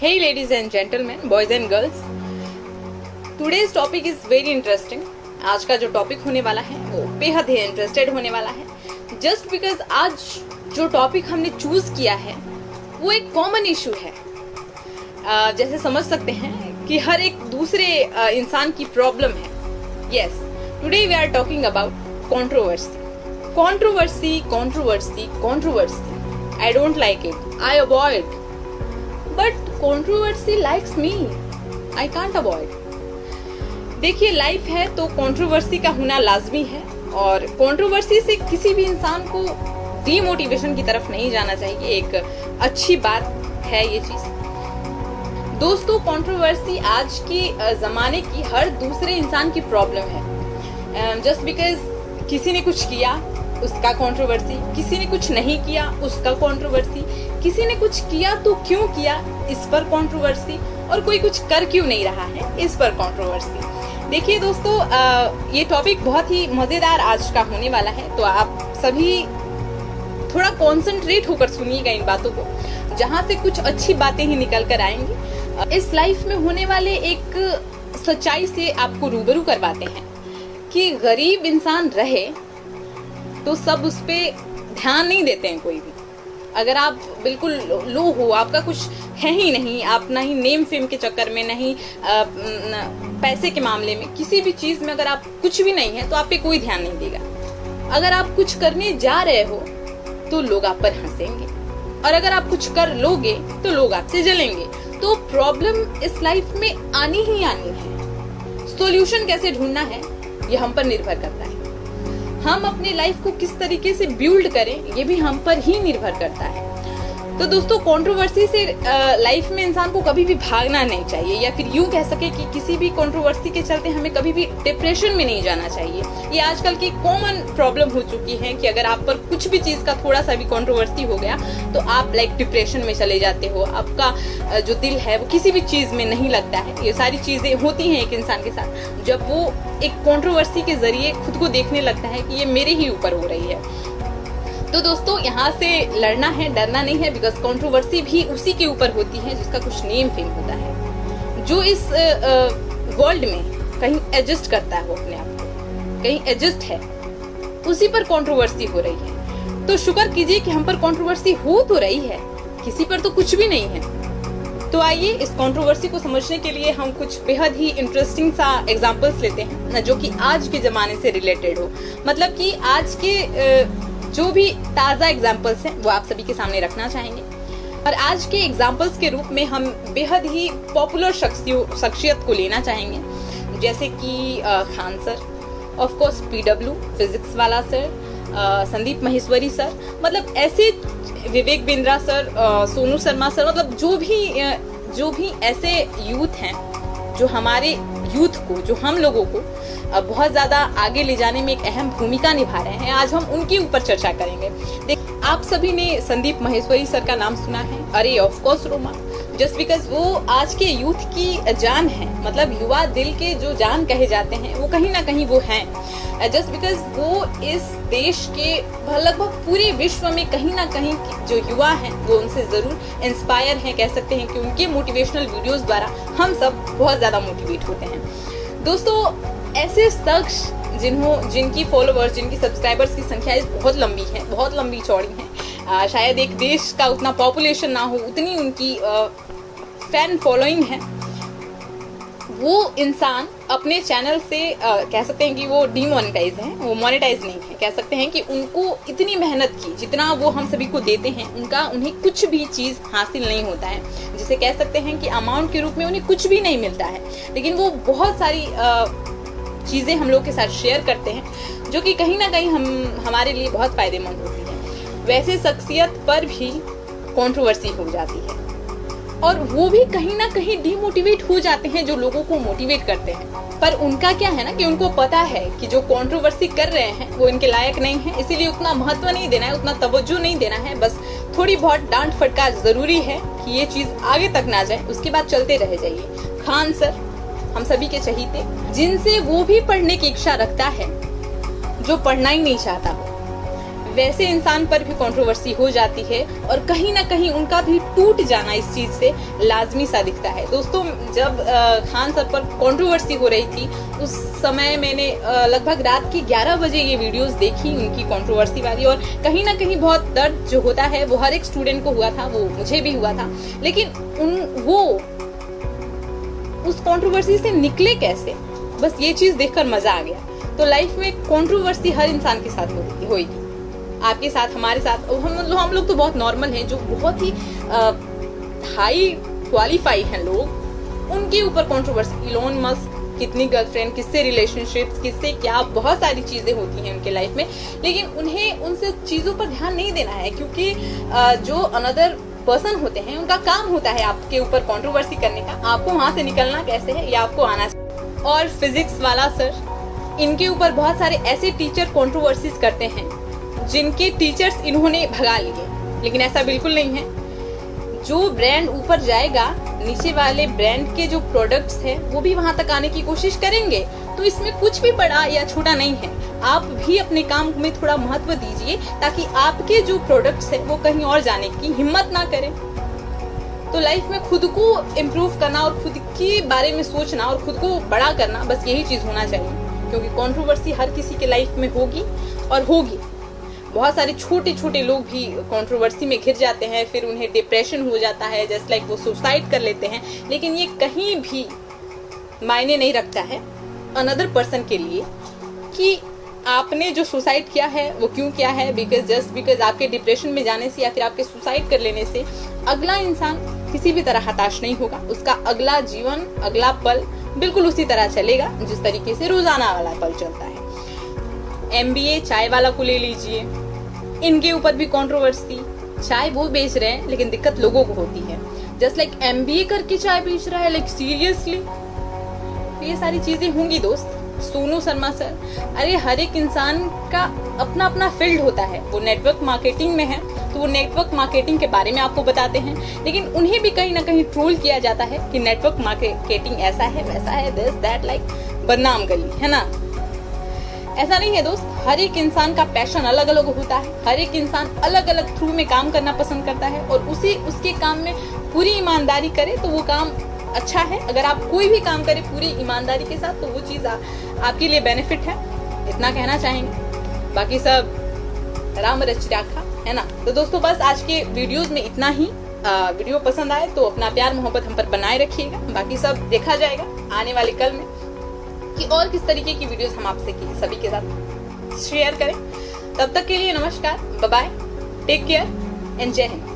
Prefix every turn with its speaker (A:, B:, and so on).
A: Hey ladies and gentlemen, boys and girls. Today's topic is very interesting. आज का जो topic होने वाला है वो बेहद ही इंटरेस्टेड होने वाला है. जस्ट बिकॉज आज जो टॉपिक हमने चूज किया है वो एक कॉमन इशू है. जैसे समझ सकते हैं कि हर एक दूसरे इंसान की प्रॉब्लम है. Yes, today we are talking about controversy. Controversy. I don't like it. I avoid. But controversy likes me. I can't avoid. देखिए, लाइफ है तो कंट्रोवर्सी का होना लाजमी है और कंट्रोवर्सी से किसी भी इंसान को डीमोटिवेशन की तरफ नहीं जाना चाहिए. एक अच्छी बात है ये चीज. दोस्तों, कंट्रोवर्सी आज के जमाने की हर दूसरे इंसान की प्रॉब्लम है. जस्ट बिकॉज किसी ने कुछ किया उसका कंट्रोवर्सी, किसी ने कुछ नहीं किया उसका कंट्रोवर्सी, किसी ने कुछ किया तो क्यों किया इस पर कंट्रोवर्सी, और कोई कुछ कर क्यों नहीं रहा है इस पर कंट्रोवर्सी. देखिए दोस्तों, ये टॉपिक बहुत ही मजेदार आज का होने वाला है, तो आप सभी थोड़ा कॉन्सेंट्रेट होकर सुनिएगा इन बातों को, जहां से कुछ अच्छी बातें ही निकल कर आएंगी. इस लाइफ में होने वाले एक सच्चाई से आपको रूबरू करवाते हैं कि गरीब इंसान रहे तो सब उस पे ध्यान नहीं देते हैं कोई भी. अगर आप बिल्कुल लो हो, आपका कुछ है ही नहीं, आप ना ही नेम फेम के चक्कर में, नहीं पैसे के मामले में, किसी भी चीज में अगर आप कुछ भी नहीं है तो आप पे कोई ध्यान नहीं देगा. अगर आप कुछ करने जा रहे हो तो लोग आप पर हंसेंगे, और अगर आप कुछ कर लोगे तो लोग आपसे जलेंगे. तो प्रॉब्लम इस लाइफ में आनी ही आनी है. सॉल्यूशन कैसे ढूंढना है ये हम पर निर्भर करता है. हम अपने लाइफ को किस तरीके से बिल्ड करें ये भी हम पर ही निर्भर करता है. तो दोस्तों, कंट्रोवर्सी से लाइफ में इंसान को कभी भी भागना नहीं चाहिए, या फिर यूं कह सके कि किसी भी कंट्रोवर्सी के चलते हमें कभी भी डिप्रेशन में नहीं जाना चाहिए. ये आजकल की कॉमन प्रॉब्लम हो चुकी है कि अगर आप पर कुछ भी चीज का थोड़ा सा भी कंट्रोवर्सी हो गया तो आप डिप्रेशन में चले जाते हो. आपका जो दिल है वो किसी भी चीज में नहीं लगता है. ये सारी चीजें होती हैं एक इंसान के साथ जब वो एक कंट्रोवर्सी के जरिए खुद को देखने लगता है कि ये मेरे ही ऊपर हो रही है. तो दोस्तों, यहाँ से लड़ना है, डरना नहीं है, बिकॉज कंट्रोवर्सी भी उसी के ऊपर होती है जिसका कुछ नेम फेम होता है, जो इस वर्ल्ड में कहीं एडजस्ट करता है, वो अपने आप को कहीं एडजस्ट है, उसी पर कंट्रोवर्सी हो रही है. तो शुक्र कीजिए कि हम पर कंट्रोवर्सी हो तो रही है, किसी पर तो कुछ भी नहीं है. तो आइए इस कंट्रोवर्सी को समझने के लिए हम कुछ बेहद ही इंटरेस्टिंग सा एग्जांपल्स लेते हैं ना, जो कि आज के जमाने से रिलेटेड हो. मतलब कि आज के जो भी ताज़ा एग्जाम्पल्स हैं वो आप सभी के सामने रखना चाहेंगे. और आज के एग्जाम्पल्स के रूप में हम बेहद ही पॉपुलर शख्सियत को लेना चाहेंगे, जैसे कि Khan sir, of course PW physics Wallah sir, Sandeep Maheshwari sir, मतलब ऐसे विवेक बिंद्रा सर, सोनू शर्मा सर, मतलब जो भी ऐसे यूथ हैं जो हमारे यूथ को, जो हम लोगों को बहुत ज्यादा आगे ले जाने में एक अहम भूमिका निभा रहे हैं. आज हम उनके ऊपर चर्चा करेंगे. आप सभी ने संदीप माहेश्वरी सर का नाम सुना है. अरे of course Roma, just because वो आज के यूथ की जान है. मतलब युवा दिल के जो जान कहे जाते हैं वो कहीं ना कहीं वो हैं. जस्ट बिकॉज वो इस देश के लगभग पूरे विश्व में कहीं ना कहीं जो युवा हैं वो उनसे जरूर इंस्पायर हैं. कह सकते हैं कि उनके मोटिवेशनल वीडियोस द्वारा हम सब बहुत ज्यादा मोटिवेट होते हैं. दोस्तों, ऐसे शख्स जिनकी फॉलोअर्स, जिनकी सब्सक्राइबर्स की संख्या बहुत लंबी चौड़ी है. शायद एक देश का उतना पॉपुलेशन ना हो उतनी उनकी फैन फॉलोइंग है. वो इंसान अपने चैनल से कह सकते हैं कि वो डीमोनेटाइज हैं, वो मोनेटाइज नहीं है. कह सकते हैं कि उनको इतनी मेहनत की जितना वो हम सभी को देते हैं उन्हें कुछ भी चीज़ हासिल नहीं होता है. जिसे कह सकते हैं कि अमाउंट के रूप में उन्हें कुछ भी नहीं मिलता है, लेकिन वो बहुत सारी चीज़ें हम लोग के साथ शेयर करते हैं जो कि कहीं ना कहीं हमारे लिए बहुत फायदेमंद होती है. वैसे शख्सियत पर भी कंट्रोवर्सी हो जाती है और वो भी कहीं ना कहीं डीमोटिवेट हो जाते हैं जो लोगों को मोटिवेट करते हैं. पर उनका क्या है ना कि उनको पता है कि जो कंट्रोवर्सी कर रहे हैं वो इनके लायक नहीं है, इसीलिए उतना महत्व नहीं देना है, उतना तवज्जो नहीं देना है. बस थोड़ी बहुत डांट फटकार जरूरी है कि ये चीज आगे तक ना जाए, उसके बाद चलते रह जाइए. खान सर हम सभी के चहीते, जिनसे वो भी पढ़ने की इच्छा रखता है जो पढ़ना ही नहीं चाहता. वैसे इंसान पर भी कंट्रोवर्सी हो जाती है और कहीं ना कहीं उनका भी टूट जाना इस चीज से लाजमी सा दिखता है। दोस्तों, जब खान सर पर कंट्रोवर्सी हो रही थी उस समय मैंने लगभग रात के 11 बजे ये वीडियोस देखी उनकी कंट्रोवर्सी वाली, और कहीं ना कहीं बहुत दर्द जो होता है वो हर एक स्टूडेंट को हुआ था, वो मुझे भी हुआ था। लेकिन वो उस कंट्रोवर्सी से निकले कैसे, बस ये चीज देखकर मजा आ गया। तो लाइफ में कंट्रोवर्सी हर इंसान के साथ होगी, आपके साथ, हमारे साथ। हम लोग तो बहुत नॉर्मल हैं, जो बहुत ही हाई क्वालिफाइड हैं लोग, उनके ऊपर कंट्रोवर्सी, इलोन मस्क, कितनी गर्लफ्रेंड, किससे रिलेशनशिप्स, किससे क्या, बहुत सारी चीजें होती हैं उनके लाइफ में। लेकिन उन्हें उनसे चीजों पर ध्यान नहीं देना है, क्योंकि जो अनदर पर्सन होते हैं उनका काम होता है आपके ऊपर कंट्रोवर्सी करने का। आपको वहां से निकलना कैसे है ये आपको आना चाहिए। और फिजिक्स वाला सर, इनके ऊपर बहुत सारे ऐसे टीचर कंट्रोवर्सीज करते हैं जिनके टीचर्स इन्होंने भगा लिए, लेकिन ऐसा बिल्कुल नहीं है। जो ब्रांड ऊपर जाएगा, नीचे वाले ब्रांड के जो प्रोडक्ट्स हैं वो भी वहां तक आने की कोशिश करेंगे। तो इसमें कुछ भी बड़ा या छोटा नहीं है। आप भी अपने काम में थोड़ा महत्व दीजिए ताकि आपके जो प्रोडक्ट्स हैं वो कहीं और जाने की हिम्मत ना करें। तो लाइफ में खुद को इम्प्रूव करना और खुद के बारे में सोचना और खुद को बड़ा करना, बस यही चीज होना चाहिए। क्योंकि कंट्रोवर्सी हर किसी के लाइफ में होगी और होगी। बहुत सारे छोटे छोटे लोग भी कंट्रोवर्सी में घिर जाते हैं, फिर उन्हें डिप्रेशन हो जाता है, जस्ट लाइक वो सुसाइड कर लेते हैं। लेकिन ये कहीं भी मायने नहीं रखता है अनदर पर्सन के लिए कि आपने जो सुसाइड किया है वो क्यों किया है। बिकॉज आपके डिप्रेशन में जाने से या फिर आपके सुसाइड कर लेने से अगला इंसान किसी भी तरह हताश नहीं होगा। उसका अगला जीवन, अगला पल बिल्कुल उसी तरह चलेगा जिस तरीके से रोजाना वाला पल चलता है। MBA चाय वाला को ले लीजिए, इनके ऊपर भी कंट्रोवर्सी। चाय वो बेच रहे हैं लेकिन दिक्कत लोगों को होती है। जस्ट लाइक MBA करके चाय बेच रहा है, लाइक सीरियसली। ये सारी चीजें होंगी दोस्त। सोनू शर्मा सर, अरे हर एक इंसान का अपना अपना फील्ड होता है। वो नेटवर्क मार्केटिंग में है तो वो नेटवर्क मार्केटिंग के बारे में आपको बताते हैं, लेकिन उन्हें भी कहीं ना कहीं ट्रोल किया जाता है कि नेटवर्क मार्केटिंग ऐसा है, वैसा है, दिस दैट, लाइक बदनाम गली, है ना। ऐसा नहीं है दोस्त, हर एक इंसान का पैशन अलग अलग होता है। हर एक इंसान अलग अलग थ्रू में काम करना पसंद करता है और उसके काम में पूरी ईमानदारी करे तो वो काम अच्छा है। अगर आप कोई भी काम करें पूरी ईमानदारी के साथ तो वो चीज आपके लिए बेनिफिट है, इतना कहना चाहेंगे। बाकी सब राम रच राखा, है ना। तो दोस्तों, बस आज के वीडियोस में इतना ही। वीडियो पसंद आए तो अपना प्यार मोहब्बत हम पर बनाए रखिएगा। बाकी सब देखा जाएगा आने वाले कल में कि और किस तरीके की वीडियोस हम आपसे सभी के साथ शेयर करें। तब तक के लिए नमस्कार, bye bye, take care and Jai Hind.